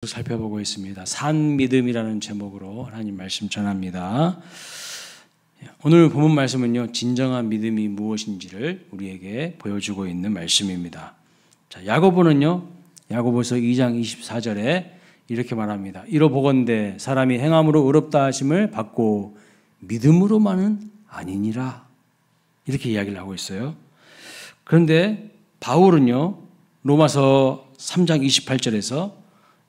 살펴보고 있습니다. 산 믿음이라는 제목으로 하나님 말씀 전합니다. 오늘 본문 말씀은요, 진정한 믿음이 무엇인지를 우리에게 보여주고 있는 말씀입니다. 자, 야고보는요, 야고보서 2장 24절에 이렇게 말합니다. 이러보건대 사람이 행함으로 의롭다 하심을 받고 믿음으로만은 아니니라. 이렇게 이야기를 하고 있어요. 그런데 바울은요, 로마서 3장 28절에서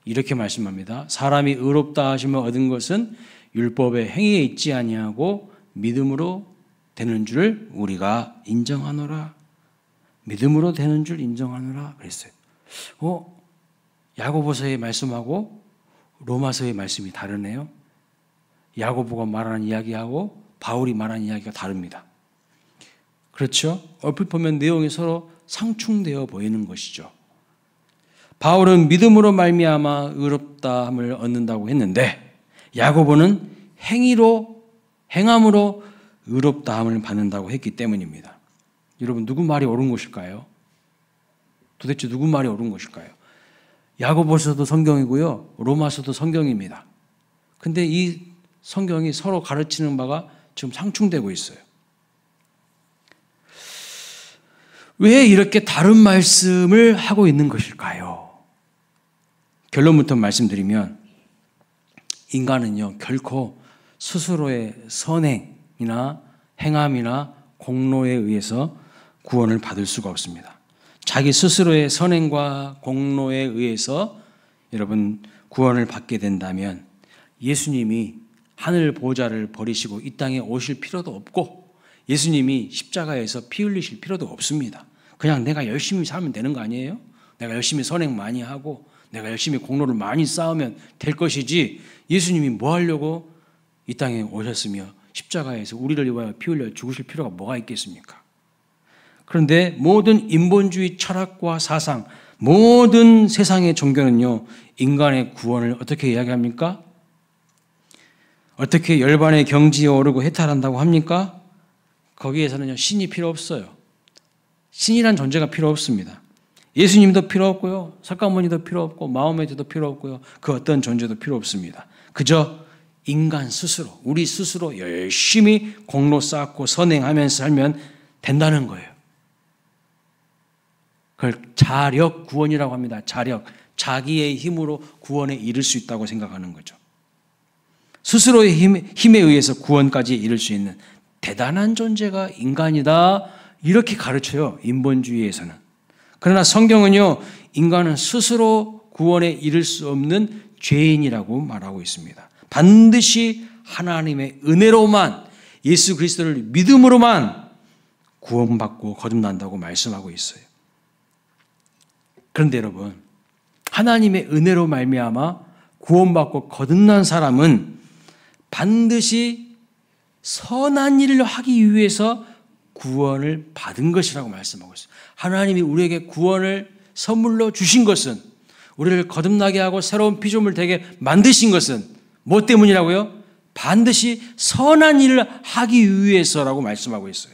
이렇게 말씀합니다. 사람이 의롭다 하심을 얻은 것은 율법의 행위에 있지 아니하고 믿음으로 되는 줄 우리가 인정하노라. 믿음으로 되는 줄 인정하노라 그랬어요. 야고보서의 말씀하고 로마서의 말씀이 다르네요. 야고보가 말하는 이야기하고 바울이 말하는 이야기가 다릅니다. 그렇죠? 얼핏 보면 내용이 서로 상충되어 보이는 것이죠. 바울은 믿음으로 말미암아 의롭다함을 얻는다고 했는데 야고보는 행함으로 의롭다함을 받는다고 했기 때문입니다. 여러분, 누구 말이 옳은 것일까요? 도대체 누구 말이 옳은 것일까요? 야고보서도 성경이고요, 로마서도 성경입니다. 근데 이 성경이 서로 가르치는 바가 지금 상충되고 있어요. 왜 이렇게 다른 말씀을 하고 있는 것일까요? 결론부터 말씀드리면 인간은요, 결코 스스로의 선행이나 행함이나 공로에 의해서 구원을 받을 수가 없습니다. 자기 스스로의 선행과 공로에 의해서 여러분 구원을 받게 된다면 예수님이 하늘 보좌를 버리시고 이 땅에 오실 필요도 없고 예수님이 십자가에서 피 흘리실 필요도 없습니다. 그냥 내가 열심히 살면 되는 거 아니에요? 내가 열심히 선행 많이 하고 내가 열심히 공로를 많이 쌓으면 될 것이지 예수님이 뭐 하려고 이 땅에 오셨으며 십자가에서 우리를 위하여 피 흘려 죽으실 필요가 뭐가 있겠습니까? 그런데 모든 인본주의 철학과 사상, 모든 세상의 종교는요, 인간의 구원을 어떻게 이야기합니까? 어떻게 열반의 경지에 오르고 해탈한다고 합니까? 거기에서는요, 신이 필요 없어요. 신이란 존재가 필요 없습니다. 예수님도 필요 없고요, 석가모니도 필요 없고 마호메트도 필요 없고요, 그 어떤 존재도 필요 없습니다. 그저 인간 스스로, 우리 스스로 열심히 공로 쌓고 선행하면서 살면 된다는 거예요. 그걸 자력 구원이라고 합니다. 자력, 자기의 힘으로 구원에 이를 수 있다고 생각하는 거죠. 스스로의 힘에 의해서 구원까지 이룰 수 있는 대단한 존재가 인간이다, 이렇게 가르쳐요, 인본주의에서는. 그러나 성경은요, 인간은 스스로 구원에 이를 수 없는 죄인이라고 말하고 있습니다. 반드시 하나님의 은혜로만, 예수 그리스도를 믿음으로만 구원받고 거듭난다고 말씀하고 있어요. 그런데 여러분, 하나님의 은혜로 말미암아 구원받고 거듭난 사람은 반드시 선한 일을 하기 위해서 구원을 받은 것이라고 말씀하고 있어요. 하나님이 우리에게 구원을 선물로 주신 것은, 우리를 거듭나게 하고 새로운 피조물 되게 만드신 것은 뭐 때문이라고요? 반드시 선한 일을 하기 위해서라고 말씀하고 있어요.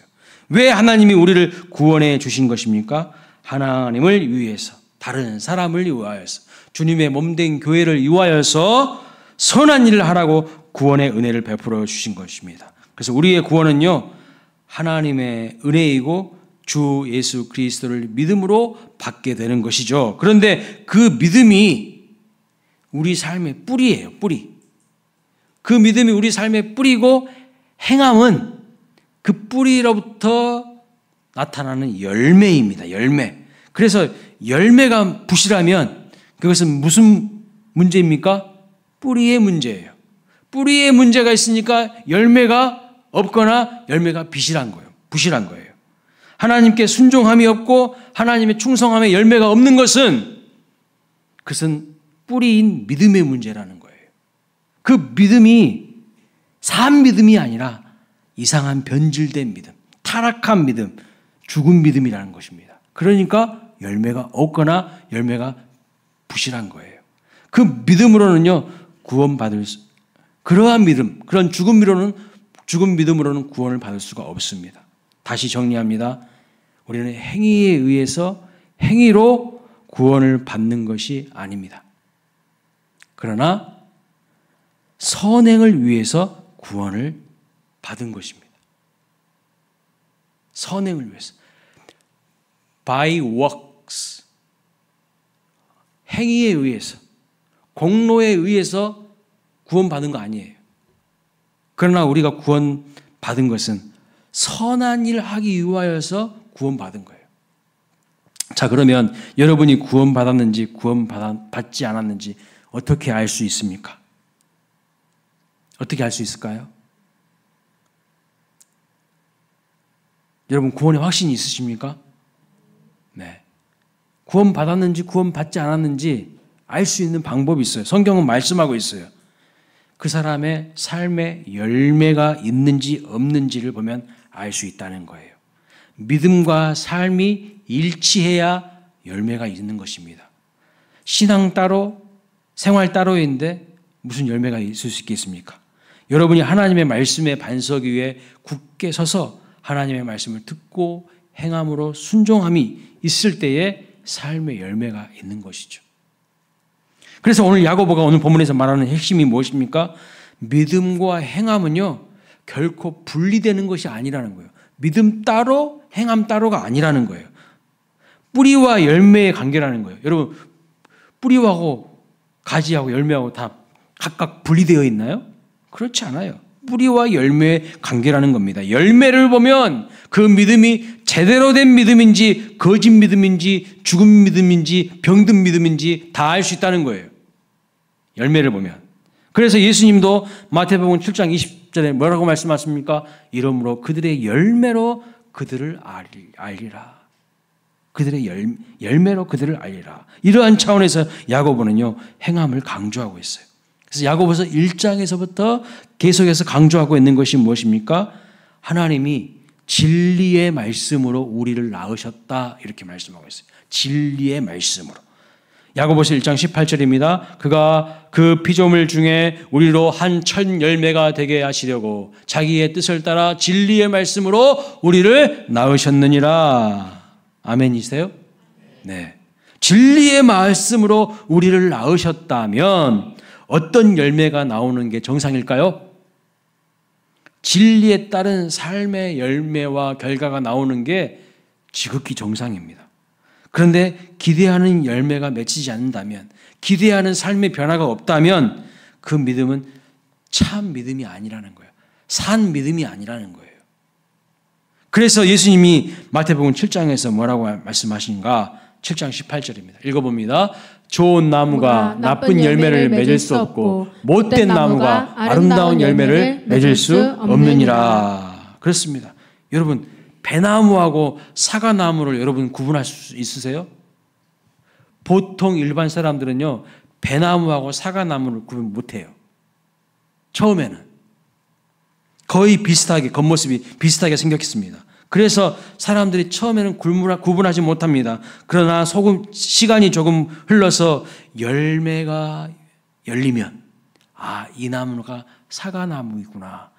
왜 하나님이 우리를 구원해 주신 것입니까? 하나님을 위해서, 다른 사람을 위하여서, 주님의 몸된 교회를 위하여서 선한 일을 하라고 구원의 은혜를 베풀어 주신 것입니다. 그래서 우리의 구원은요, 하나님의 은혜이고 주 예수 그리스도를 믿음으로 받게 되는 것이죠. 그런데 그 믿음이 우리 삶의 뿌리예요, 뿌리. 그 믿음이 우리 삶의 뿌리고 행함은 그 뿌리로부터 나타나는 열매입니다, 열매. 그래서 열매가 부실하면 그것은 무슨 문제입니까? 뿌리의 문제예요. 뿌리의 문제가 있으니까 열매가 없거나 열매가 부실한 거예요. 하나님께 순종함이 없고 하나님의 충성함에 열매가 없는 것은, 그것은 뿌리인 믿음의 문제라는 거예요. 그 믿음이 산 믿음이 아니라 이상한 변질된 믿음, 타락한 믿음, 죽은 믿음이라는 것입니다. 그러니까 열매가 없거나 열매가 부실한 거예요. 그 믿음으로는요, 구원받을 그러한 믿음, 그런 죽은 믿음으로는 구원을 받을 수가 없습니다. 다시 정리합니다. 우리는 행위에 의해서 행위로 구원을 받는 것이 아닙니다. 그러나 선행을 위해서 구원을 받은 것입니다. 선행을 위해서. By works. 행위에 의해서, 공로에 의해서 구원받은 거 아니에요. 그러나 우리가 구원받은 것은 선한 일을 하기 위하여서 구원받은 거예요. 자, 그러면 여러분이 구원받았는지 구원받지 않았는지 어떻게 알 수 있습니까? 어떻게 알 수 있을까요? 여러분 구원의 확신이 있으십니까? 네. 구원받았는지 구원받지 않았는지 알 수 있는 방법이 있어요. 성경은 말씀하고 있어요. 그 사람의 삶에 열매가 있는지 없는지를 보면 알 수 있다는 거예요. 믿음과 삶이 일치해야 열매가 있는 것입니다. 신앙 따로 생활 따로인데 무슨 열매가 있을 수 있겠습니까? 여러분이 하나님의 말씀에 반석 위에 굳게 서서 하나님의 말씀을 듣고 행함으로 순종함이 있을 때에 삶의 열매가 있는 것이죠. 그래서 오늘 야고보가 오늘 본문에서 말하는 핵심이 무엇입니까? 믿음과 행함은요 결코 분리되는 것이 아니라는 거예요. 믿음 따로 행함 따로가 아니라는 거예요. 뿌리와 열매의 관계라는 거예요. 여러분 뿌리하고 가지하고 열매하고 다 각각 분리되어 있나요? 그렇지 않아요. 뿌리와 열매의 관계라는 겁니다. 열매를 보면 그 믿음이 제대로 된 믿음인지 거짓 믿음인지 죽은 믿음인지 병든 믿음인지 다 알 수 있다는 거예요. 열매를 보면. 그래서 예수님도 마태복음 7장 20절에 뭐라고 말씀하십니까? 이러므로 그들의 열매로 그들을 알리라. 그들의 열매로 그들을 알리라. 이러한 차원에서 야고보는요 행함을 강조하고 있어요. 그래서 야고보서 1장에서부터 계속해서 강조하고 있는 것이 무엇입니까? 하나님이 진리의 말씀으로 우리를 낳으셨다 이렇게 말씀하고 있어요. 진리의 말씀으로. 야고보서 1장 18절입니다. 그가 그 피조물 중에 우리로 한 천 열매가 되게 하시려고 자기의 뜻을 따라 진리의 말씀으로 우리를 낳으셨느니라. 아멘이세요? 네. 진리의 말씀으로 우리를 낳으셨다면 어떤 열매가 나오는 게 정상일까요? 진리에 따른 삶의 열매와 결과가 나오는 게 지극히 정상입니다. 그런데 기대하는 열매가 맺히지 않는다면, 기대하는 삶의 변화가 없다면 그 믿음은 참 믿음이 아니라는 거예요. 산 믿음이 아니라는 거예요. 그래서 예수님이 마태복음 7장에서 뭐라고 말씀하신가? 7장 18절입니다. 읽어봅니다. 좋은 나무가 나쁜 열매를 맺을 수 없고 못된 나무가 아름다운 열매를 맺을 수 없느니라. 그렇습니다. 여러분 배나무하고 사과나무를 여러분 구분할 수 있으세요? 보통 일반 사람들은요 배나무하고 사과나무를 구분 못해요. 처음에는 거의 비슷하게 겉모습이 비슷하게 생겼습니다. 그래서 사람들이 처음에는 구분하지 못합니다. 그러나 시간이 조금 흘러서 열매가 열리면 이 나무가 사과나무이구나.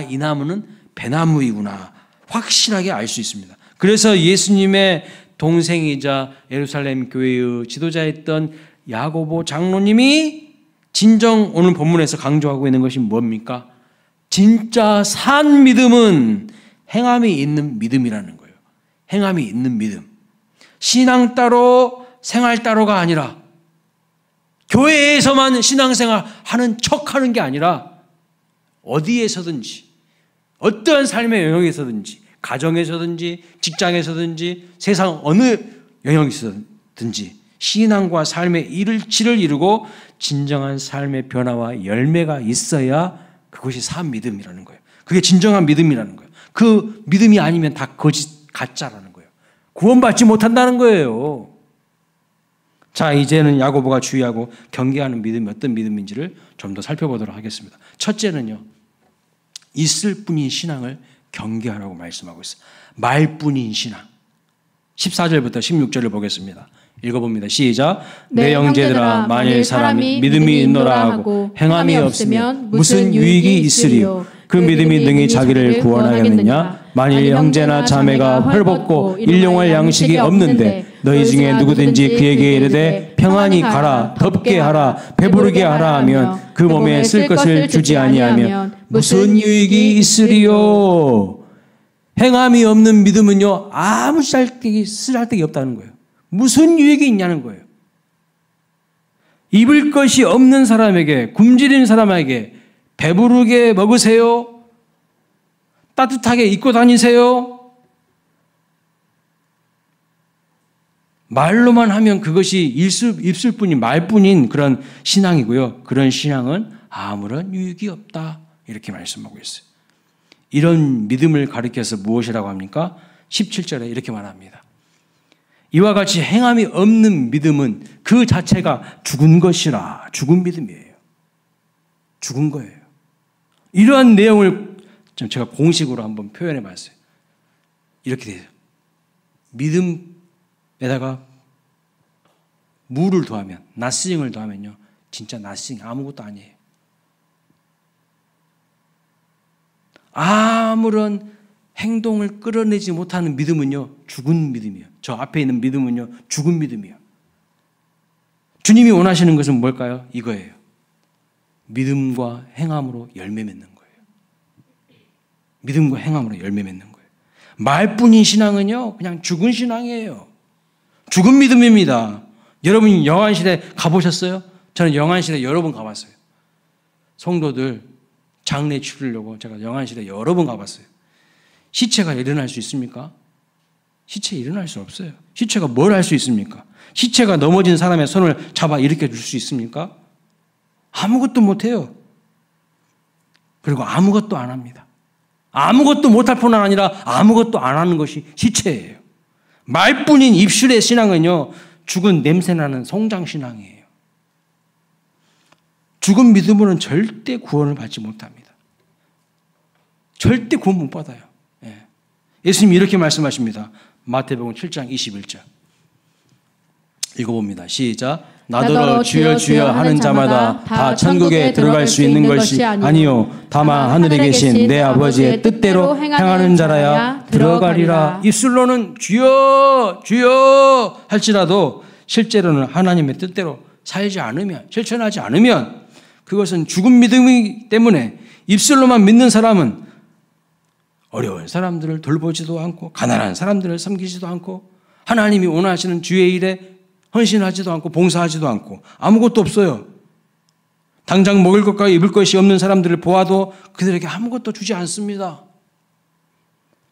이 나무는 배나무이구나. 확실하게 알 수 있습니다. 그래서 예수님의 동생이자 예루살렘 교회의 지도자였던 야고보 장로님이 진정 오늘 본문에서 강조하고 있는 것이 뭡니까? 진짜 산 믿음은 행함이 있는 믿음이라는 거예요. 행함이 있는 믿음. 신앙 따로 생활 따로가 아니라 교회에서만 신앙생활 하는 척하는 게 아니라 어디에서든지 어떠한 삶의 영역에서든지 가정에서든지 직장에서든지 세상 어느 영역에서든지 신앙과 삶의 일치를 이루고 진정한 삶의 변화와 열매가 있어야 그것이 산 믿음이라는 거예요. 그게 진정한 믿음이라는 거예요. 그 믿음이 아니면 다 거짓 가짜라는 거예요. 구원받지 못한다는 거예요. 자, 이제는 야고보가 주의하고 경계하는 믿음이 어떤 믿음인지를 좀 더 살펴보도록 하겠습니다. 첫째는요. 있을 뿐인 신앙을 경계하라고 말씀하고 있어요. 말뿐인 신앙. 14절부터 16절을 보겠습니다. 읽어봅니다. 시작. 내 형제들아 만일 사람이 믿음이 있노라 하고 행함이 없으면 무슨 유익이 있으리요. 그 믿음이 능히 자기를 구원하겠느냐. 만일 형제나 자매가 헐벗고 일용할 양식이 없는데 너희 중에 누구든지 그에게 이르되 평안히 가라, 덥게 하라, 배부르게 하라 하면 그 몸에 쓸 것을 주지 아니하면 무슨 유익이 있으리요. 행함이 없는 믿음은요, 아무 쓰잘데기 없다는 거예요. 무슨 유익이 있냐는 거예요. 입을 것이 없는 사람에게, 굶주린 사람에게 배부르게 먹으세요. 따뜻하게 입고 다니세요. 말로만 하면 그것이 입술 뿐인 말뿐인 그런 신앙이고요. 그런 신앙은 아무런 유익이 없다. 이렇게 말씀하고 있어요. 이런 믿음을 가리켜서 무엇이라고 합니까? 17절에 이렇게 말합니다. 이와 같이 행함이 없는 믿음은 그 자체가 죽은 것이라. 죽은 믿음이에요. 죽은 거예요. 이러한 내용을 제가 공식으로 한번 표현해 봤어요. 이렇게 돼요. 믿음에다가 무를 더하면, nothing을 더하면요, 진짜 nothing, 아무것도 아니에요. 아무런 행동을 끌어내지 못하는 믿음은요, 죽은 믿음이에요. 저 앞에 있는 믿음은요, 죽은 믿음이에요. 주님이 원하시는 것은 뭘까요? 이거예요. 믿음과 행함으로 열매 맺는 거예요. 믿음과 행함으로 열매 맺는 거예요. 말뿐인 신앙은요, 그냥 죽은 신앙이에요. 죽은 믿음입니다. 여러분 영안실에 가보셨어요? 저는 영안실에 여러 번 가봤어요. 성도들 장례 치르려고 제가 영안실에 여러 번 가봤어요. 시체가 일어날 수 있습니까? 시체 일어날 수 없어요. 시체가 뭘 할 수 있습니까? 시체가 넘어진 사람의 손을 잡아 일으켜 줄 수 있습니까? 아무것도 못해요. 그리고 아무것도 안 합니다. 아무것도 못할 뿐만 아니라 아무것도 안 하는 것이 시체예요. 말뿐인 입술의 신앙은요, 죽은 냄새나는 송장신앙이에요. 죽은 믿음으로는 절대 구원을 받지 못합니다. 절대 구원 못 받아요. 예. 예수님이 이렇게 말씀하십니다. 마태복음 7장 21절. 읽어봅니다. 시작. 나더러 주여 주여 하는 자마다 다 천국에 들어갈 수 있는 것이 아니요 다만 하늘에 계신 내 아버지의 뜻대로 행하는 자라야 들어가리라. 입술로는 주여 주여 할지라도 실제로는 하나님의 뜻대로 살지 않으면, 실천하지 않으면 그것은 죽은 믿음이기 때문에 입술로만 믿는 사람은 어려운 사람들을 돌보지도 않고 가난한 사람들을 섬기지도 않고 하나님이 원하시는 주의 일에 헌신하지도 않고 봉사하지도 않고 아무것도 없어요. 당장 먹을 것과 입을 것이 없는 사람들을 보아도 그들에게 아무것도 주지 않습니다.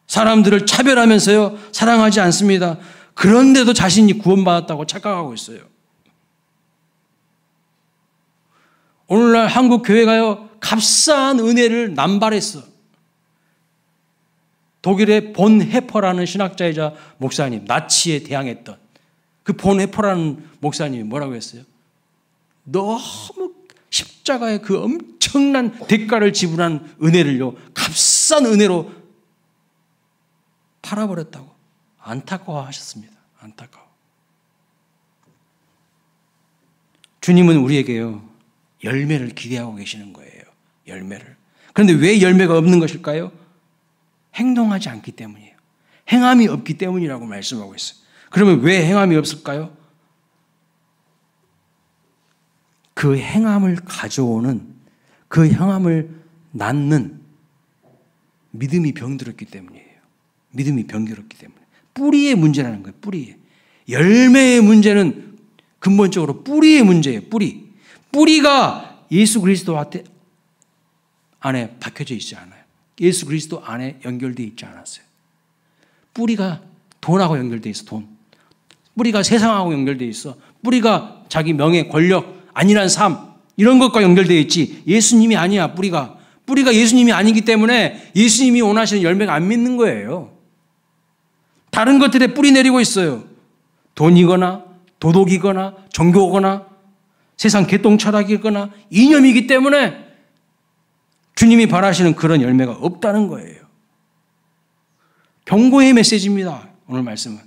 사람들을 차별하면서요, 사랑하지 않습니다. 그런데도 자신이 구원받았다고 착각하고 있어요. 오늘날 한국 교회가요, 값싼 은혜를 남발했어. 독일의 본 헤퍼라는 신학자이자 목사님, 나치에 대항했던 그 본 헤퍼라는 목사님이 뭐라고 했어요? 너무 십자가의 그 엄청난 대가를 지불한 은혜를요, 값싼 은혜로 팔아버렸다고 안타까워하셨습니다. 안타까워. 주님은 우리에게요, 열매를 기대하고 계시는 거예요. 열매를. 그런데 왜 열매가 없는 것일까요? 행동하지 않기 때문이에요. 행함이 없기 때문이라고 말씀하고 있어요. 그러면 왜 행함이 없을까요? 그 행함을 가져오는, 그 행함을 낳는 믿음이 병들었기 때문이에요. 믿음이 병들었기 때문에. 뿌리의 문제라는 거예요. 뿌리에. 열매의 문제는 근본적으로 뿌리의 문제예요. 뿌리. 뿌리가 예수 그리스도 안에 박혀져 있지 않아요. 예수 그리스도 안에 연결되어 있지 않았어요. 뿌리가 돈하고 연결되어 있어. 돈. 뿌리가 세상하고 연결되어 있어. 뿌리가 자기 명예, 권력, 안일한 삶 이런 것과 연결되어 있지 예수님이 아니야. 뿌리가 예수님이 아니기 때문에 예수님이 원하시는 열매가 안 맺는 거예요. 다른 것들에 뿌리 내리고 있어요. 돈이거나 도덕이거나 종교거나 세상 개똥 철학이거나 이념이기 때문에 주님이 바라시는 그런 열매가 없다는 거예요. 경고의 메시지입니다. 오늘 말씀은.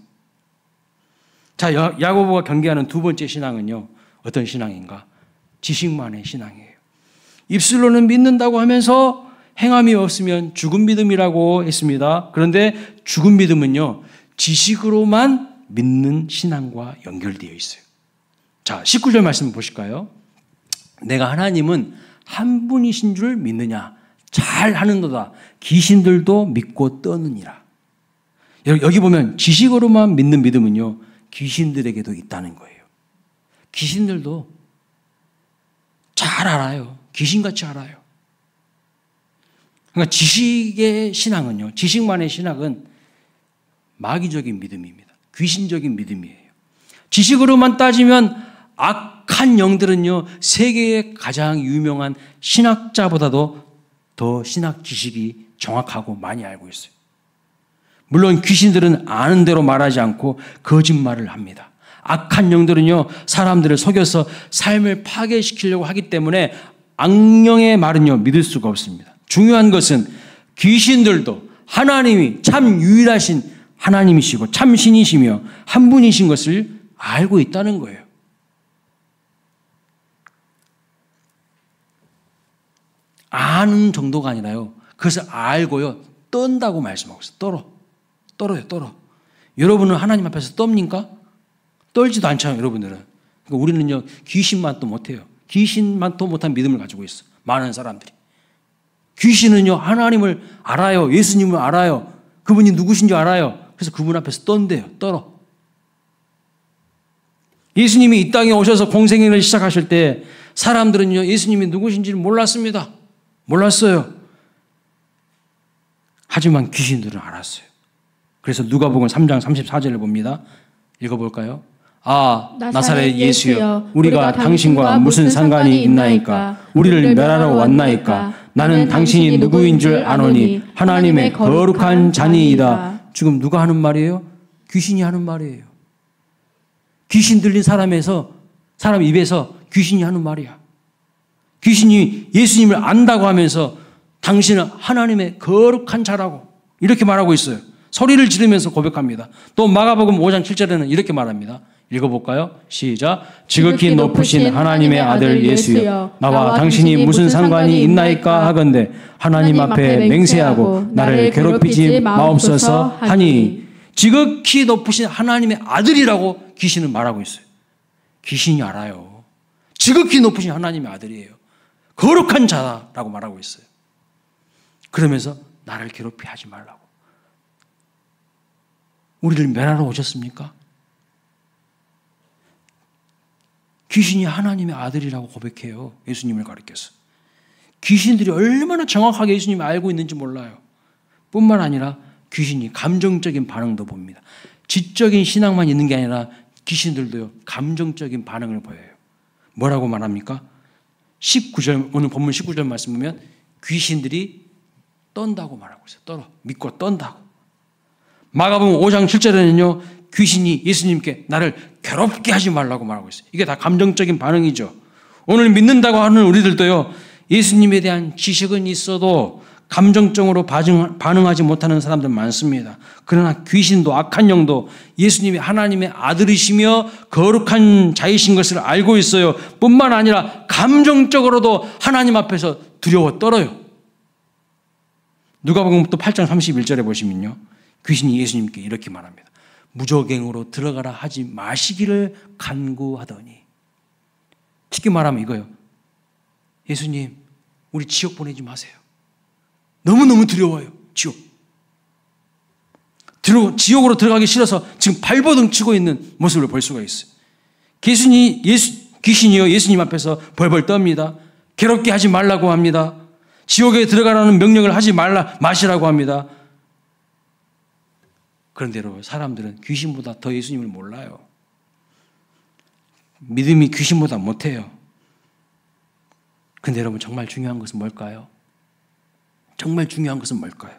자, 야고보가 경계하는 두 번째 신앙은요, 어떤 신앙인가? 지식만의 신앙이에요. 입술로는 믿는다고 하면서 행함이 없으면 죽은 믿음이라고 했습니다. 그런데 죽은 믿음은요, 지식으로만 믿는 신앙과 연결되어 있어요. 자, 19절 말씀 보실까요? 내가 하나님은 한 분이신 줄 믿느냐? 잘 하는도다. 귀신들도 믿고 떠느니라. 여기 보면 지식으로만 믿는 믿음은요, 귀신들에게도 있다는 거예요. 귀신들도 잘 알아요. 귀신같이 알아요. 그러니까 지식의 신앙은요, 지식만의 신앙은 마귀적인 믿음입니다. 귀신적인 믿음이에요. 지식으로만 따지면 악한 영들은요, 세계의 가장 유명한 신학자보다도 더 신학 지식이 정확하고 많이 알고 있어요. 물론 귀신들은 아는 대로 말하지 않고 거짓말을 합니다. 악한 영들은요, 사람들을 속여서 삶을 파괴시키려고 하기 때문에 악령의 말은요, 믿을 수가 없습니다. 중요한 것은 귀신들도 하나님이 참 유일하신 하나님이시고 참 신이시며 한 분이신 것을 알고 있다는 거예요. 아는 정도가 아니라요, 그것을 알고요, 떤다고 말씀하고 있어요. 떨어요. 여러분은 하나님 앞에서 떱니까? 떨지도 않잖아요, 여러분들은. 그러니까 우리는요, 귀신만 또 못해요. 귀신만 또 못한 믿음을 가지고 있어, 많은 사람들이. 귀신은요, 하나님을 알아요. 예수님을 알아요. 그분이 누구신지 알아요. 그래서 그분 앞에서 떤대요. 떨어. 예수님이 이 땅에 오셔서 공생애를 시작하실 때 사람들은요, 예수님이 누구신지를 몰랐습니다. 몰랐어요. 하지만 귀신들은 알았어요. 그래서 누가복음 3장 34절을 봅니다. 읽어볼까요? 아, 나사렛 예수여, 우리가 당신과 무슨 상관이 있나이까? 우리를 멸하러 왔나이까? 나는 당신이 누구인 줄 아노니 하나님의 거룩한 자니이다. 지금 누가 하는 말이에요? 귀신이 하는 말이에요. 귀신 들린 사람 입에서 귀신이 하는 말이야. 귀신이 예수님을 안다고 하면서 당신은 하나님의 거룩한 자라고 이렇게 말하고 있어요. 소리를 지르면서 고백합니다. 또 마가복음 5장 7절에는 이렇게 말합니다. 읽어볼까요? 시작. 지극히 높으신 하나님의 아들 예수여, 나와 당신이 무슨 상관이 있나이까 하건대 하나님 앞에 맹세하고 나를 괴롭히지 마옵소서 하니. 지극히 높으신 하나님의 아들이라고 귀신은 말하고 있어요. 귀신이 알아요. 지극히 높으신 하나님의 아들이에요. 거룩한 자라고 말하고 있어요. 그러면서 나를 괴롭히 하지 말라고. 우리를 멸하러 오셨습니까? 귀신이 하나님의 아들이라고 고백해요. 예수님을 가리켜서. 귀신들이 얼마나 정확하게 예수님을 알고 있는지 몰라요. 뿐만 아니라 귀신이 감정적인 반응도 봅니다. 지적인 신앙만 있는 게 아니라 귀신들도요, 감정적인 반응을 보여요. 뭐라고 말합니까? 19절, 오늘 본문 19절 말씀 보면 귀신들이 떤다고 말하고 있어요. 떨어. 믿고 떤다고. 마가복음 5장 7절에는요, 귀신이 예수님께 나를 괴롭게 하지 말라고 말하고 있어요. 이게 다 감정적인 반응이죠. 오늘 믿는다고 하는 우리들도요, 예수님에 대한 지식은 있어도 감정적으로 반응하지 못하는 사람들 많습니다. 그러나 귀신도 악한 영도 예수님이 하나님의 아들이시며 거룩한 자이신 것을 알고 있어요. 뿐만 아니라 감정적으로도 하나님 앞에서 두려워 떨어요. 누가복음 또 8장 31절에 보시면요, 귀신이 예수님께 이렇게 말합니다. 무저갱으로 들어가라 하지 마시기를 간구하더니. 쉽게 말하면 이거예요. 예수님, 우리 지옥 보내지 마세요. 너무너무 두려워요. 지옥으로 들어가기 싫어서 지금 발버둥 치고 있는 모습을 볼 수가 있어요. 귀신이요, 예수님 앞에서 벌벌 떱니다. 괴롭게 하지 말라고 합니다. 지옥에 들어가라는 명령을 하지 마시라고 합니다. 그런데 여러분, 사람들은 귀신보다 더 예수님을 몰라요. 믿음이 귀신보다 못해요. 그런데 여러분, 정말 중요한 것은 뭘까요? 정말 중요한 것은 뭘까요?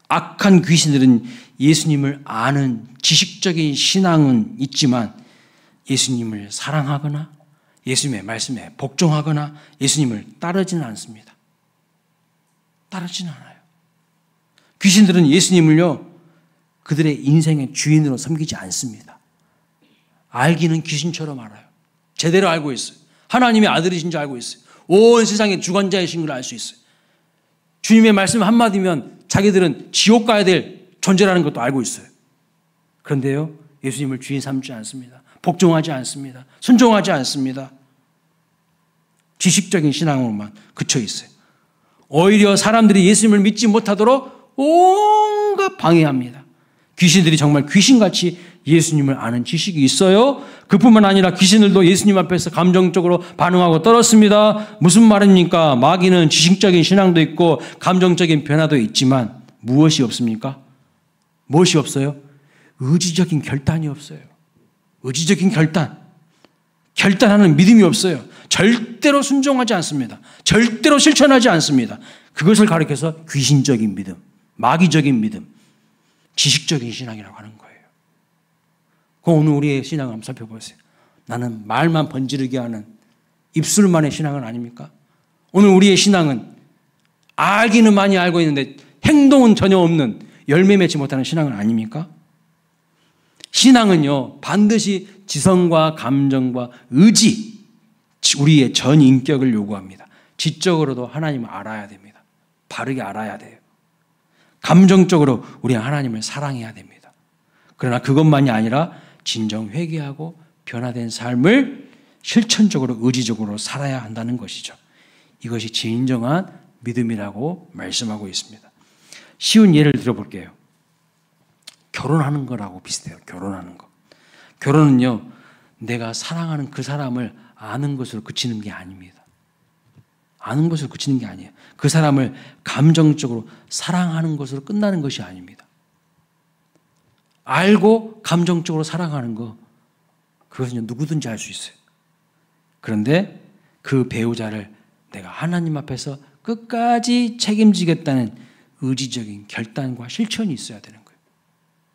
악한 귀신들은 예수님을 아는 지식적인 신앙은 있지만 예수님을 사랑하거나 예수님의 말씀에 복종하거나 예수님을 따르지는 않습니다. 따르지는 않아요. 귀신들은 예수님을요, 그들의 인생의 주인으로 섬기지 않습니다. 알기는 귀신처럼 알아요. 제대로 알고 있어요. 하나님의 아들이신 줄 알고 있어요. 온 세상의 주관자이신 걸 알 수 있어요. 주님의 말씀 한마디면 자기들은 지옥 가야 될 존재라는 것도 알고 있어요. 그런데요, 예수님을 주인 삼지 않습니다. 복종하지 않습니다. 순종하지 않습니다. 지식적인 신앙으로만 그쳐 있어요. 오히려 사람들이 예수님을 믿지 못하도록 온갖 방해합니다. 귀신들이 정말 귀신같이 예수님을 아는 지식이 있어요. 그뿐만 아니라 귀신들도 예수님 앞에서 감정적으로 반응하고 떨었습니다. 무슨 말입니까? 마귀는 지식적인 신앙도 있고 감정적인 변화도 있지만 무엇이 없습니까? 무엇이 없어요? 의지적인 결단이 없어요. 의지적인 결단하는 믿음이 없어요. 절대로 순종하지 않습니다. 절대로 실천하지 않습니다. 그것을 가리켜서 귀신적인 믿음, 마귀적인 믿음, 지식적인 신앙이라고 하는 거예요. 오늘 우리의 신앙을 한번 살펴보세요. 나는 말만 번지르게 하는 입술만의 신앙은 아닙니까? 오늘 우리의 신앙은 알기는 많이 알고 있는데 행동은 전혀 없는 열매 맺지 못하는 신앙은 아닙니까? 신앙은요, 반드시 지성과 감정과 의지, 우리의 전 인격을 요구합니다. 지적으로도 하나님을 알아야 됩니다. 바르게 알아야 돼요. 감정적으로 우리 하나님을 사랑해야 됩니다. 그러나 그것만이 아니라 진정 회개하고 변화된 삶을 실천적으로 의지적으로 살아야 한다는 것이죠. 이것이 진정한 믿음이라고 말씀하고 있습니다. 쉬운 예를 들어볼게요. 결혼하는 거라고 비슷해요. 결혼하는 거. 결혼은요, 내가 사랑하는 그 사람을 아는 것으로 그치는 게 아닙니다. 아는 것으로 그치는 게 아니에요. 그 사람을 감정적으로 사랑하는 것으로 끝나는 것이 아닙니다. 알고 감정적으로 사랑하는 거, 그것은 누구든지 할 수 있어요. 그런데 그 배우자를 내가 하나님 앞에서 끝까지 책임지겠다는 의지적인 결단과 실천이 있어야 되는 거예요.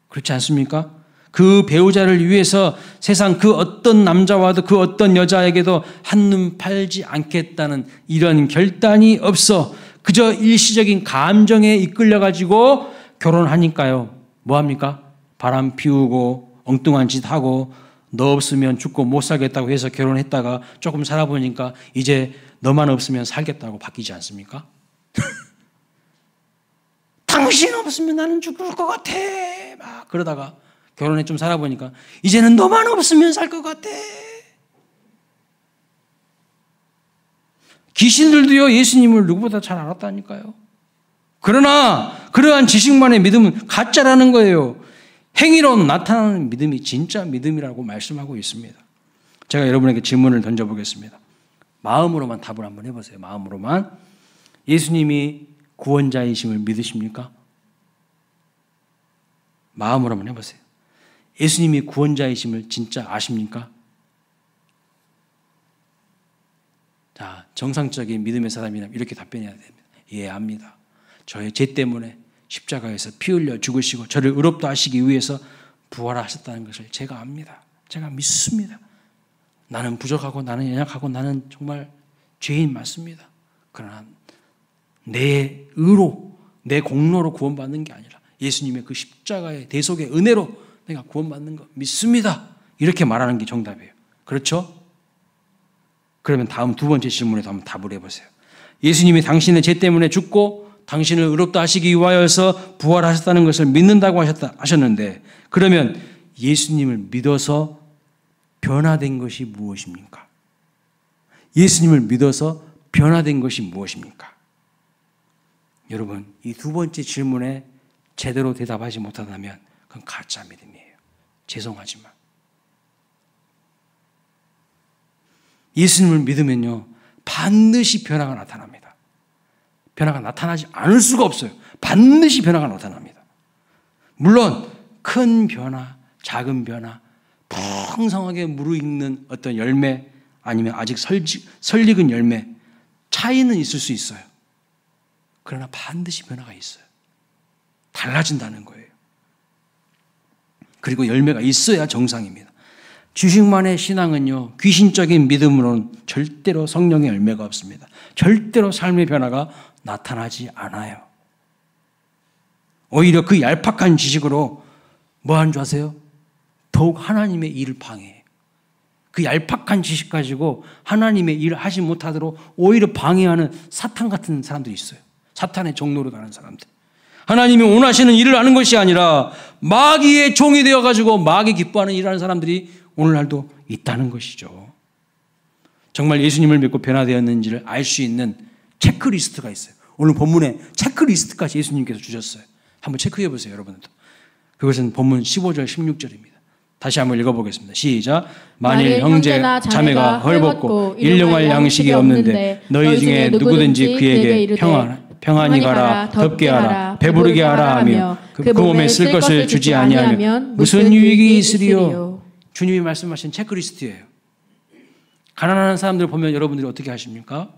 그렇지 않습니까? 그 배우자를 위해서 세상 그 어떤 남자와도 그 어떤 여자에게도 한눈 팔지 않겠다는 이런 결단이 없어 그저 일시적인 감정에 이끌려가지고 결혼하니까요. 뭐합니까? 바람 피우고 엉뚱한 짓 하고 너 없으면 죽고 못 살겠다고 해서 결혼했다가 조금 살아보니까 이제 너만 없으면 살겠다고 바뀌지 않습니까? 당신 없으면 나는 죽을 것 같아. 막 그러다가 결혼에 좀 살아보니까 이제는 너만 없으면 살 것 같아. 귀신들도요, 예수님을 누구보다 잘 알았다니까요. 그러나 그러한 지식만의 믿음은 가짜라는 거예요. 행위로 나타나는 믿음이 진짜 믿음이라고 말씀하고 있습니다. 제가 여러분에게 질문을 던져보겠습니다. 마음으로만 답을 한번 해보세요. 마음으로만. 예수님이 구원자이심을 믿으십니까? 마음으로만 해보세요. 예수님이 구원자이심을 진짜 아십니까? 자, 정상적인 믿음의 사람이라면 이렇게 답변해야 됩니다. 예, 압니다. 저의 죄 때문에 십자가에서 피 흘려 죽으시고 저를 의롭다 하시기 위해서 부활하셨다는 것을 제가 압니다. 제가 믿습니다. 나는 부족하고 나는 연약하고 나는 정말 죄인 맞습니다. 그러나 내 의로, 내 공로로 구원받는 게 아니라 예수님의 그 십자가의 대속의 은혜로 내가 구원받는 거 믿습니다. 이렇게 말하는 게 정답이에요. 그렇죠? 그러면 다음 두 번째 질문에도 한번 답을 해보세요. 예수님이 당신의 죄 때문에 죽고 당신을 의롭다 하시기 위하여서 부활하셨다는 것을 믿는다고 하셨는데 그러면 예수님을 믿어서 변화된 것이 무엇입니까? 예수님을 믿어서 변화된 것이 무엇입니까? 여러분, 이 두 번째 질문에 제대로 대답하지 못한다면 그건 가짜 믿음이에요. 죄송하지만. 예수님을 믿으면요, 반드시 변화가 나타납니다. 변화가 나타나지 않을 수가 없어요. 반드시 변화가 나타납니다. 물론 큰 변화, 작은 변화, 풍성하게 무르익는 어떤 열매 아니면 아직 설익은 열매 차이는 있을 수 있어요. 그러나 반드시 변화가 있어요. 달라진다는 거예요. 그리고 열매가 있어야 정상입니다. 지식만의 신앙은요, 귀신적인 믿음으로는 절대로 성령의 열매가 없습니다. 절대로 삶의 변화가 나타나지 않아요. 오히려 그 얄팍한 지식으로 뭐 하는 줄 아세요? 더욱 하나님의 일을 방해해요. 그 얄팍한 지식 가지고 하나님의 일을 하지 못하도록 오히려 방해하는 사탄 같은 사람들이 있어요. 사탄의 종로로 가는 사람들. 하나님이 원하시는 일을 하는 것이 아니라 마귀의 종이 되어가지고 마귀 기뻐하는 일을 하는 사람들이 오늘날도 있다는 것이죠. 정말 예수님을 믿고 변화되었는지를 알 수 있는 체크리스트가 있어요. 오늘 본문에 체크리스트까지 예수님께서 주셨어요. 한번 체크해 보세요, 여러분들도. 그것은 본문 15절, 16절입니다. 다시 한번 읽어보겠습니다. 시작. 만일 형제나 자매가 헐벗고 일용할 양식이 없는데 너희 중에 누구든지 그에게 평안히 가라, 덥게 하라, 배부르게 하라 하며 그 몸에 쓸 것을 주지 아니하면 무슨 유익이 있으리요. 주님이 말씀하신 체크리스트예요. 가난한 사람들 보면 여러분들이 어떻게 하십니까?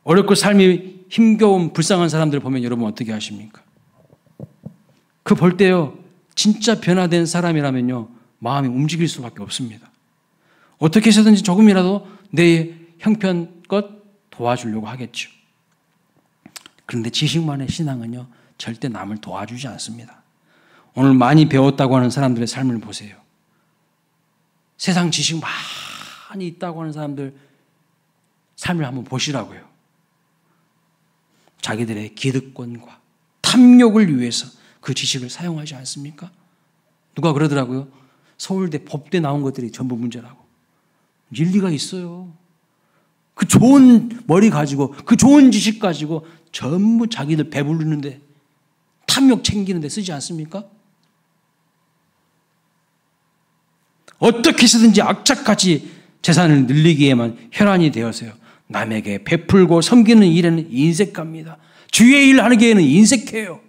어렵고 삶이 힘겨운 불쌍한 사람들 보면 여러분 어떻게 하십니까? 그 볼 때요, 진짜 변화된 사람이라면요, 마음이 움직일 수밖에 없습니다. 어떻게 해서든지 조금이라도 내 형편껏 도와주려고 하겠죠. 그런데 지식만의 신앙은요, 절대 남을 도와주지 않습니다. 오늘 많이 배웠다고 하는 사람들의 삶을 보세요. 세상 지식 많이 있다고 하는 사람들 삶을 한번 보시라고요. 자기들의 기득권과 탐욕을 위해서 그 지식을 사용하지 않습니까? 누가 그러더라고요. 서울대 법대 나온 것들이 전부 문제라고. 일리가 있어요. 그 좋은 머리 가지고 그 좋은 지식 가지고 전부 자기들 배부르는데 탐욕 챙기는데 쓰지 않습니까? 어떻게 해서든지 악착같이 재산을 늘리기에만 혈안이 되어서요. 남에게 베풀고 섬기는 일에는 인색합니다. 주의 일 하기에는 인색해요.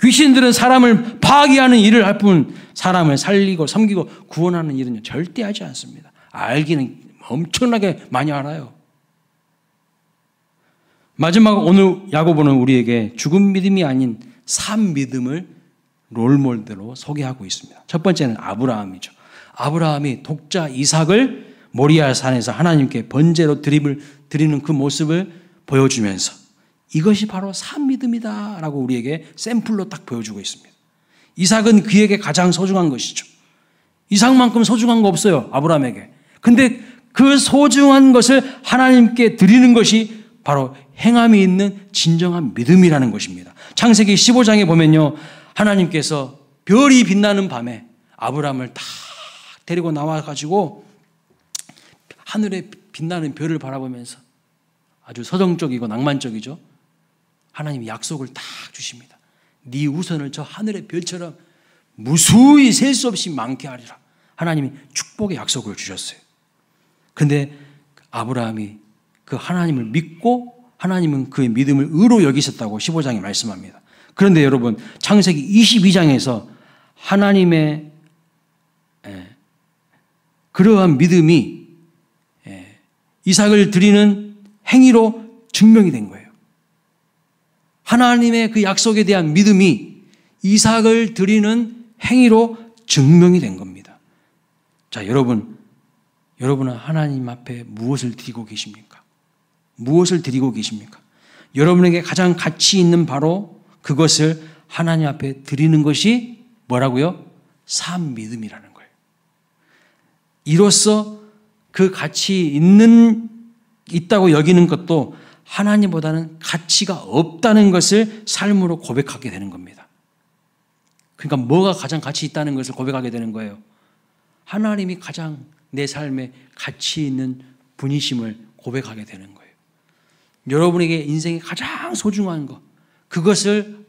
귀신들은 사람을 파괴하는 일을 할 뿐 사람을 살리고 섬기고 구원하는 일은 절대 하지 않습니다. 알기는 엄청나게 많이 알아요. 마지막 오늘 야고보는 우리에게 죽은 믿음이 아닌 산 믿음을 롤모델로 소개하고 있습니다. 첫 번째는 아브라함이죠. 아브라함이 독자 이삭을 모리아 산에서 하나님께 번제로 드리는 그 모습을 보여주면서 이것이 바로 산 믿음이다라고 우리에게 샘플로 딱 보여주고 있습니다. 이삭은 그에게 가장 소중한 것이죠. 이삭만큼 소중한 거 없어요, 아브라함에게. 근데 그 소중한 것을 하나님께 드리는 것이 바로 행함이 있는 진정한 믿음이라는 것입니다. 창세기 15장에 보면요, 하나님께서 별이 빛나는 밤에 아브라함을 딱 데리고 나와가지고 하늘에 빛나는 별을 바라보면서 아주 서정적이고 낭만적이죠. 하나님이 약속을 딱 주십니다. 네 우선을 저 하늘의 별처럼 무수히 셀 수 없이 많게 하리라. 하나님이 축복의 약속을 주셨어요. 그런데 아브라함이 그 하나님을 믿고 하나님은 그의 믿음을 의로 여기셨다고 15장에 말씀합니다. 그런데 여러분, 창세기 22장에서 하나님의 그러한 믿음이 이삭을 드리는 행위로 증명이 된 거예요. 하나님의 그 약속에 대한 믿음이 이삭을 드리는 행위로 증명이 된 겁니다. 자, 여러분은 하나님 앞에 무엇을 드리고 계십니까? 무엇을 드리고 계십니까? 여러분에게 가장 가치 있는 바로 그것을 하나님 앞에 드리는 것이 뭐라고요? 산 믿음이라는 거예요. 이로써 그 가치 있다고 여기는 것도 하나님보다는 가치가 없다는 것을 삶으로 고백하게 되는 겁니다. 그러니까 뭐가 가장 가치 있다는 것을 고백하게 되는 거예요? 하나님이 가장 내 삶에 가치 있는 분이심을 고백하게 되는 거예요. 여러분에게 인생에 가장 소중한 것, 그것을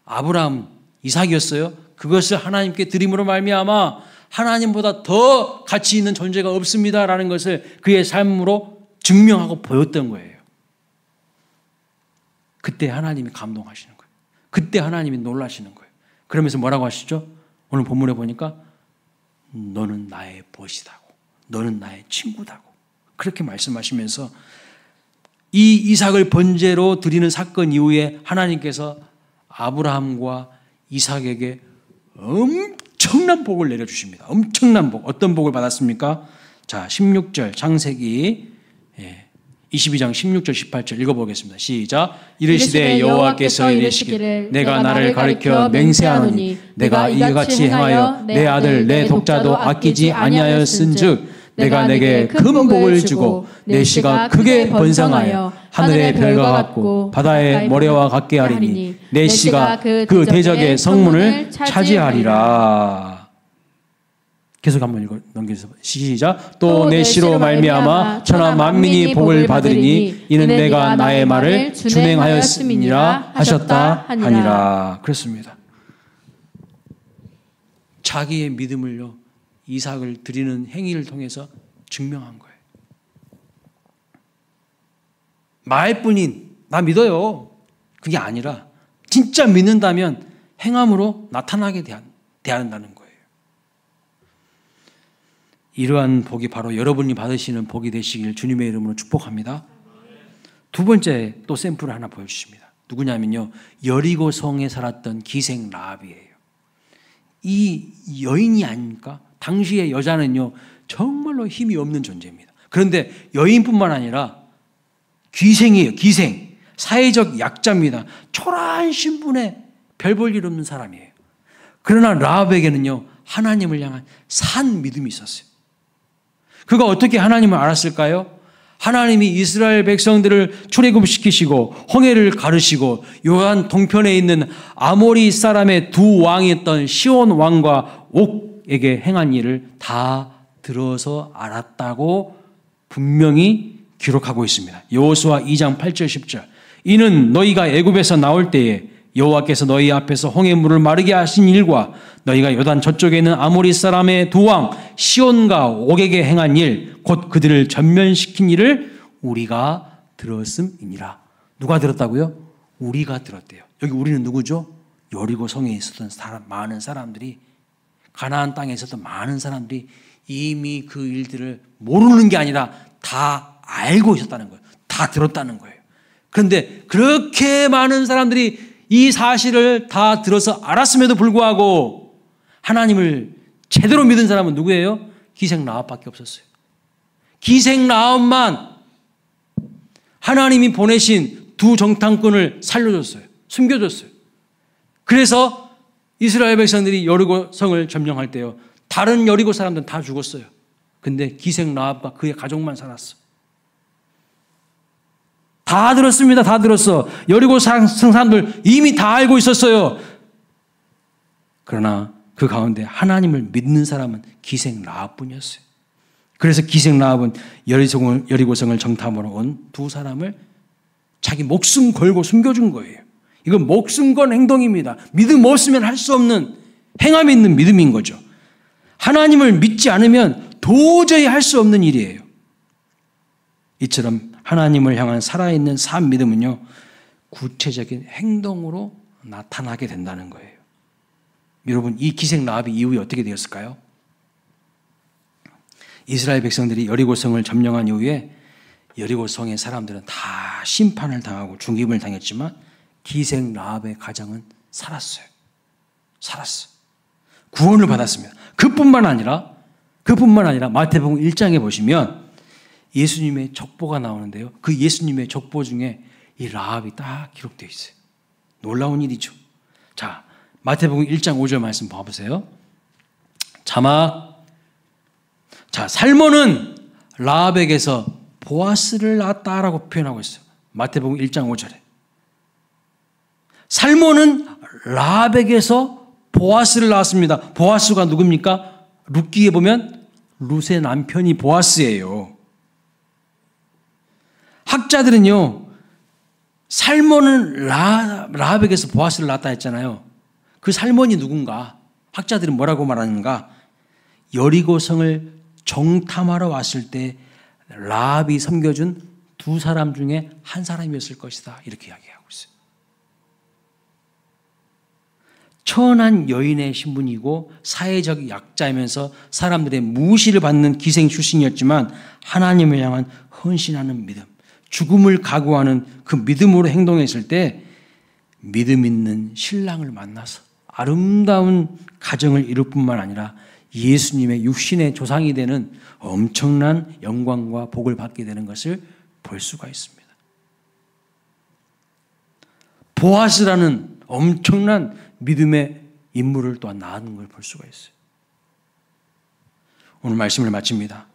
아브라함, 이삭이었어요. 그것을 하나님께 드림으로 말미암아 하나님보다 더 가치 있는 존재가 없습니다라는 것을 그의 삶으로 증명하고 보였던 거예요. 그때 하나님이 감동하시는 거예요. 그때 하나님이 놀라시는 거예요. 그러면서 뭐라고 하시죠? 오늘 본문에 보니까 너는 나의 벗이다고, 너는 나의 친구다고 그렇게 말씀하시면서 이 이삭을 번제로 드리는 사건 이후에 하나님께서 아브라함과 이삭에게 엄청난 복을 내려주십니다. 엄청난 복. 어떤 복을 받았습니까? 자, 16절 창세기 22장 16절 18절 읽어보겠습니다. 시작. 이르시되 여호와께서 이르시기를 내가 나를 가리켜 맹세하노니 내가 이같이 행하여 내 아들 내 독자도 아끼지 아니하였은즉 내가 내게 큰 복을 주고 내 씨가 크게 번성하여 하늘의 별과 같고 바다의 모래와 같게 하리니 내 씨가 그 대적의 성문을 차지하리라. 계속 한번 읽어 넘겨주세요. 시작. 또 내 씨로 말미암아 천하 만민이 복을 받으리니 이는 내가 나의 말을 준행하였음이니라 하셨다 하니라. 그렇습니다. 자기의 믿음을요, 이삭을 드리는 행위를 통해서 증명한 거예요. 말뿐인 나 믿어요, 그게 아니라 진짜 믿는다면 행함으로 나타나게 대한다는 거예요. 이러한 복이 바로 여러분이 받으시는 복이 되시길 주님의 이름으로 축복합니다. 두 번째 또 샘플을 하나 보여주십니다. 누구냐면요, 여리고 성에 살았던 기생 라합이에요. 이 여인이 아닙니까? 당시의 여자는요, 정말로 힘이 없는 존재입니다. 그런데 여인뿐만 아니라 귀생이에요. 귀생. 사회적 약자입니다. 초라한 신분에 별 볼 일 없는 사람이에요. 그러나 라합에게는요, 하나님을 향한 산 믿음이 있었어요. 그가 어떻게 하나님을 알았을까요? 하나님이 이스라엘 백성들을 출애굽시키시고 홍해를 가르시고 요한 동편에 있는 아모리 사람의 두 왕이었던 시온 왕과 옥에게 행한 일을 다 들어서 알았다고 분명히 기록하고 있습니다. 여호수아 2장 8절 10절. 이는 너희가 애굽에서 나올 때에 여호와께서 너희 앞에서 홍해물을 마르게 하신 일과 너희가 요단 저쪽에 있는 아모리 사람의 두 왕 시온과 옥에게 행한 일, 곧 그들을 전면시킨 일을 우리가 들었음이니라. 누가 들었다고요? 우리가 들었대요. 여기 우리는 누구죠? 여리고 성에 있었던 많은 사람들이, 가나안 땅에 있었던 많은 사람들이 이미 그 일들을 모르는 게 아니라 다 알고 있었다는 거예요. 다 들었다는 거예요. 그런데 그렇게 많은 사람들이 이 사실을 다 들어서 알았음에도 불구하고 하나님을 제대로 믿은 사람은 누구예요? 기생 라합밖에 없었어요. 기생 라합만 하나님이 보내신 두 정탐꾼을 살려줬어요. 숨겨줬어요. 그래서 이스라엘 백성들이 여리고 성을 점령할 때요, 다른 여리고 사람들은 다 죽었어요. 근데 기생 라합과 그의 가족만 살았어. 다 들었습니다. 다 들었어. 여리고 사람들 이미 다 알고 있었어요. 그러나 그 가운데 하나님을 믿는 사람은 기생 라합뿐이었어요. 그래서 기생 라합은 여리고성을 정탐하러 온 두 사람을 자기 목숨 걸고 숨겨준 거예요. 이건 목숨 건 행동입니다. 믿음 없으면 할 수 없는 행함이 있는 믿음인 거죠. 하나님을 믿지 않으면 도저히 할 수 없는 일이에요. 이처럼 하나님을 향한 살아있는 산 믿음은요, 구체적인 행동으로 나타나게 된다는 거예요. 여러분, 이 기생 라합이 이후에 어떻게 되었을까요? 이스라엘 백성들이 여리고성을 점령한 이후에 여리고성의 사람들은 다 심판을 당하고 죽임을 당했지만 기생 라합의 가정은 살았어요. 살았어요. 구원을 받았습니다. 그뿐만 아니라 마태복음 1장에 보시면 예수님의 족보가 나오는데요, 그 예수님의 족보 중에 이 라합이 딱 기록되어 있어요. 놀라운 일이죠. 자, 마태복음 1장 5절 말씀 봐보세요. 자막. 자, 살몬은 라합에게서 보아스를 낳았다라고 표현하고 있어요. 마태복음 1장 5절에. 살몬은 라합에게서 보아스를 낳았습니다. 보아스가 누굽니까? 룻기에 보면 룻의 남편이 보아스예요. 학자들은요, 살몬은 라합에게서 보아스를 낳았다 했잖아요. 그 살몬이 누군가? 학자들은 뭐라고 말하는가? 여리고성을 정탐하러 왔을 때 라합이 섬겨준 두 사람 중에 한 사람이었을 것이다, 이렇게 이야기하고 있어요. 천한 여인의 신분이고 사회적 약자이면서 사람들의 무시를 받는 기생 출신이었지만 하나님을 향한 헌신하는 믿음, 죽음을 각오하는 그 믿음으로 행동했을 때 믿음 있는 신랑을 만나서 아름다운 가정을 이룰 뿐만 아니라 예수님의 육신의 조상이 되는 엄청난 영광과 복을 받게 되는 것을 볼 수가 있습니다. 보아스라는 엄청난 믿음의 인물을 또한 낳은 걸 볼 수가 있어요. 오늘 말씀을 마칩니다.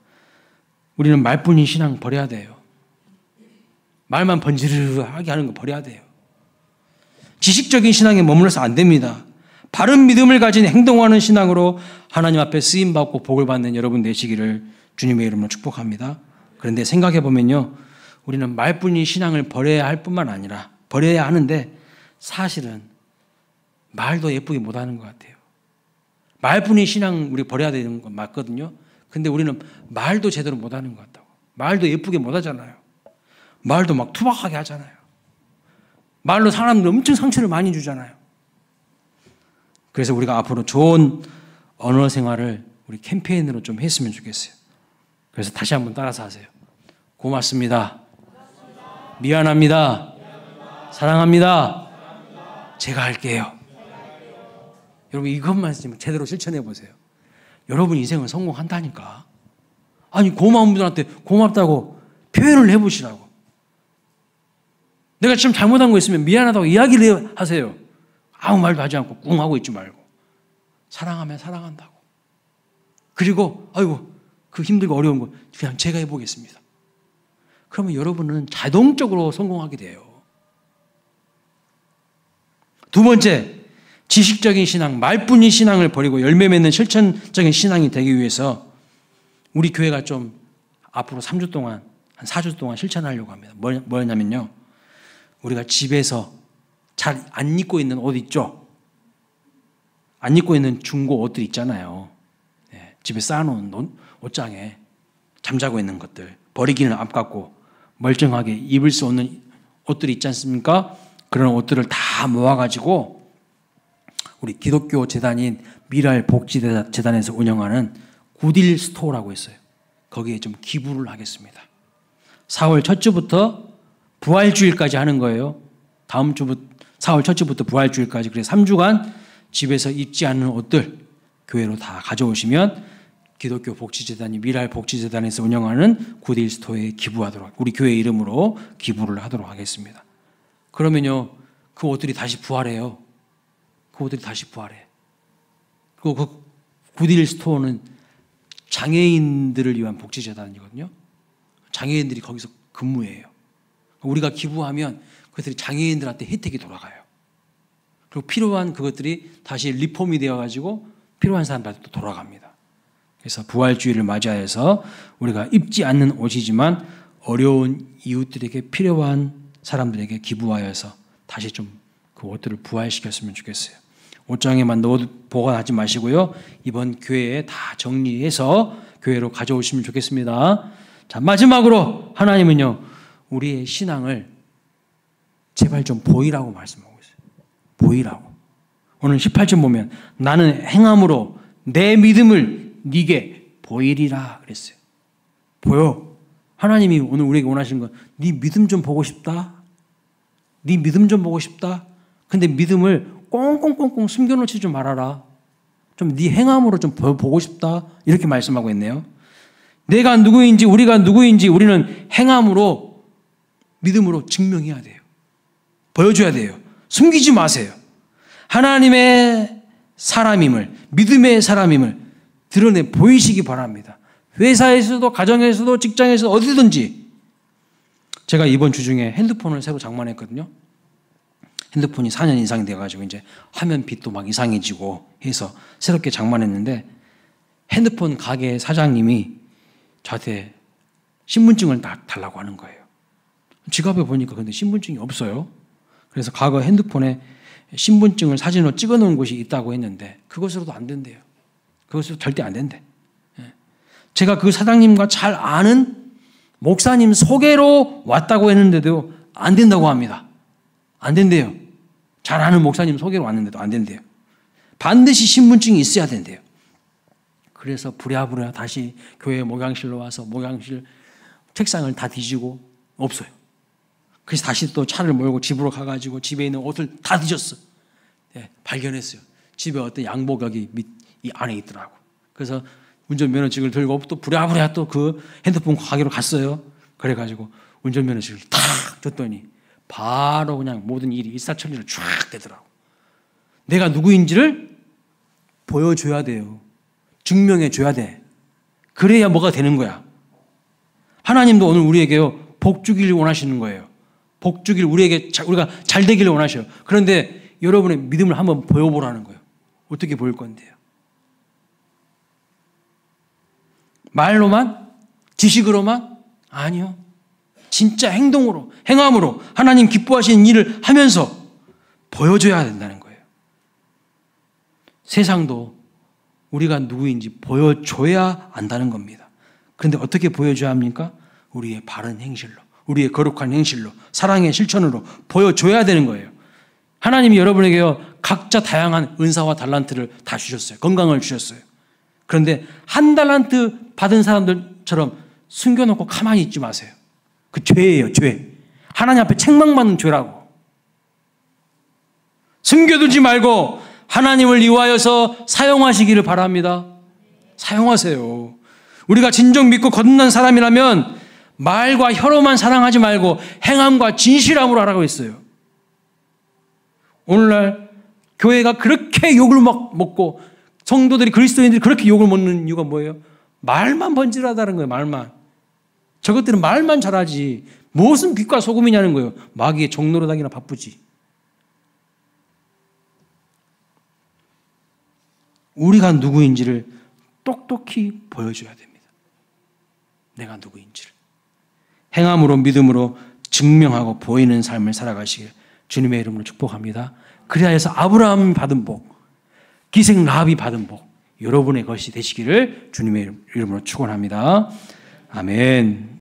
우리는 말뿐인 신앙 버려야 돼요. 말만 번지르르하게 하는 거 버려야 돼요. 지식적인 신앙에 머물러서 안 됩니다. 바른 믿음을 가진 행동하는 신앙으로 하나님 앞에 쓰임받고 복을 받는 여러분 되시기를 주님의 이름으로 축복합니다. 그런데 생각해 보면요, 우리는 말뿐인 신앙을 버려야 할 뿐만 아니라 버려야 하는데 사실은 말도 예쁘게 못하는 것 같아요. 말뿐인 신앙 우리 버려야 되는 건 맞거든요. 근데 우리는 말도 제대로 못하는 것 같다고. 말도 예쁘게 못하잖아요. 말도 막 투박하게 하잖아요. 말로 사람들 엄청 상처를 많이 주잖아요. 그래서 우리가 앞으로 좋은 언어 생활을 우리 캠페인으로 좀 했으면 좋겠어요. 그래서 다시 한번 따라서 하세요. 고맙습니다. 미안합니다. 사랑합니다. 제가 할게요. 여러분 이것만 제대로 실천해 보세요. 여러분 인생은 성공한다니까. 아니 고마운 분들한테 고맙다고 표현을 해보시라고. 내가 지금 잘못한 거 있으면 미안하다고 이야기를 하세요. 아무 말도 하지 않고 꿍 하고 있지 말고. 사랑하면 사랑한다고. 그리고 아이고 그 힘들고 어려운 거 그냥 제가 해보겠습니다. 그러면 여러분은 자동적으로 성공하게 돼요. 두 번째, 지식적인 신앙, 말뿐인 신앙을 버리고 열매 맺는 실천적인 신앙이 되기 위해서 우리 교회가 좀 앞으로 3주 동안, 한 4주 동안 실천하려고 합니다. 뭐냐면요. 우리가 집에서 잘 안 입고 있는 옷 있죠? 안 입고 있는 중고 옷들 있잖아요. 네, 집에 쌓아놓은 옷장에 잠자고 있는 것들, 버리기는 아깝고 멀쩡하게 입을 수 없는 옷들이 있지 않습니까? 그런 옷들을 다 모아가지고 우리 기독교 재단인 미랄복지재단에서 운영하는 굿윌 스토어라고 있어요. 거기에 좀 기부를 하겠습니다. 4월 첫 주부터 부활주일까지 하는 거예요. 다음 주부터 4월 첫 주부터 부활주일까지. 그래서 3주간 집에서 입지 않는 옷들 교회로 다 가져오시면 기독교 복지재단이 미랄복지재단에서 운영하는 굿윌 스토어에 기부하도록, 우리 교회 이름으로 기부를 하도록 하겠습니다. 그러면요, 그 옷들이 다시 부활해요. 그 옷들이 다시 부활해. 그리고 그 굿윌 스토어는 장애인들을 위한 복지재단이거든요. 장애인들이 거기서 근무해요. 우리가 기부하면 그것들이 장애인들한테 혜택이 돌아가요. 그리고 필요한 그것들이 다시 리폼이 되어가지고 필요한 사람들한테 또 돌아갑니다. 그래서 부활주의를 맞이해서 우리가 입지 않는 옷이지만 어려운 이웃들에게 필요한 사람들에게 기부하여서 다시 좀 그 옷들을 부활시켰으면 좋겠어요. 옷장에만 넣어 보관하지 마시고요. 이번 교회에 다 정리해서 교회로 가져오시면 좋겠습니다. 자, 마지막으로 하나님은요, 우리의 신앙을 제발 좀 보이라고 말씀하고 있어요. 보이라고. 오늘 18절 보면 나는 행함으로 내 믿음을 네게 보이리라 그랬어요. 보여. 하나님이 오늘 우리에게 원하시는 건 네 믿음 좀 보고 싶다. 네 믿음 좀 보고 싶다. 근데 믿음을 꽁꽁꽁꽁 숨겨놓지 좀 말아라. 좀 네 행함으로 좀 보고 싶다. 이렇게 말씀하고 있네요. 내가 누구인지 우리가 누구인지 우리는 행함으로 믿음으로 증명해야 돼요. 보여줘야 돼요. 숨기지 마세요. 하나님의 사람임을, 믿음의 사람임을 드러내 보이시기 바랍니다. 회사에서도 가정에서도 직장에서 어디든지. 제가 이번 주 중에 핸드폰을 새로 장만했거든요. 핸드폰이 4년 이상이 돼가지고 이제 화면 빛도 막 이상해지고 해서 새롭게 장만했는데 핸드폰 가게 사장님이 저한테 신분증을 달라고 하는 거예요. 지갑에 보니까 근데 신분증이 없어요. 그래서 과거 핸드폰에 신분증을 사진으로 찍어놓은 곳이 있다고 했는데 그것으로도 안 된대요. 그것으로 절대 안 된대. 제가 그 사장님과 잘 아는 목사님 소개로 왔다고 했는데도 안 된다고 합니다. 안 된대요. 잘 아는 목사님 소개로 왔는데도 안 된대요. 반드시 신분증이 있어야 된대요. 그래서 부랴부랴 다시 교회 목양실로 와서 목양실 책상을 다 뒤지고 없어요. 그래서 다시 또 차를 몰고 집으로 가가지고 집에 있는 옷을 다 뒤졌어. 네, 발견했어요. 집에 어떤 양복 여기 이 안에 있더라고. 그래서 운전면허증을 들고 또 부랴부랴 또 그 핸드폰 가게로 갔어요. 그래가지고 운전면허증을 탁 줬더니 바로 그냥 모든 일이 일사천리로 쫙 되더라고. 내가 누구인지를 보여줘야 돼요. 증명해줘야 돼. 그래야 뭐가 되는 거야. 하나님도 오늘 우리에게요, 복 주기를 원하시는 거예요. 복 주기를 우리가 잘 되기를 원하셔요. 그런데 여러분의 믿음을 한번 보여보라는 거예요. 어떻게 보일 건데요? 말로만? 지식으로만? 아니요. 진짜 행동으로, 행함으로 하나님 기뻐하시는 일을 하면서 보여줘야 된다는 거예요. 세상도 우리가 누구인지 보여줘야 안다는 겁니다. 그런데 어떻게 보여줘야 합니까? 우리의 바른 행실로, 우리의 거룩한 행실로, 사랑의 실천으로 보여줘야 되는 거예요. 하나님이 여러분에게요, 각자 다양한 은사와 달란트를 다 주셨어요. 건강을 주셨어요. 그런데 한 달란트 받은 사람들처럼 숨겨놓고 가만히 있지 마세요. 그 죄예요, 죄. 하나님 앞에 책망받는 죄라고. 숨겨두지 말고 하나님을 위하여서 사용하시기를 바랍니다. 사용하세요. 우리가 진정 믿고 거듭난 사람이라면 말과 혀로만 사랑하지 말고 행함과 진실함으로 하라고 했어요. 오늘날 교회가 그렇게 욕을 막 먹고 성도들이, 그리스도인들이 그렇게 욕을 먹는 이유가 뭐예요? 말만 번지르하다는 거예요. 말만. 저것들은 말만 잘하지 무엇은 빛과 소금이냐는 거예요. 마귀의 종노릇하기나 바쁘지. 우리가 누구인지를 똑똑히 보여줘야 됩니다. 내가 누구인지를. 행함으로 믿음으로 증명하고 보이는 삶을 살아가시길 주님의 이름으로 축복합니다. 그리하여서 아브라함이 받은 복, 기생 라합이 받은 복, 여러분의 것이 되시기를 주님의 이름으로 축원합니다. 아멘.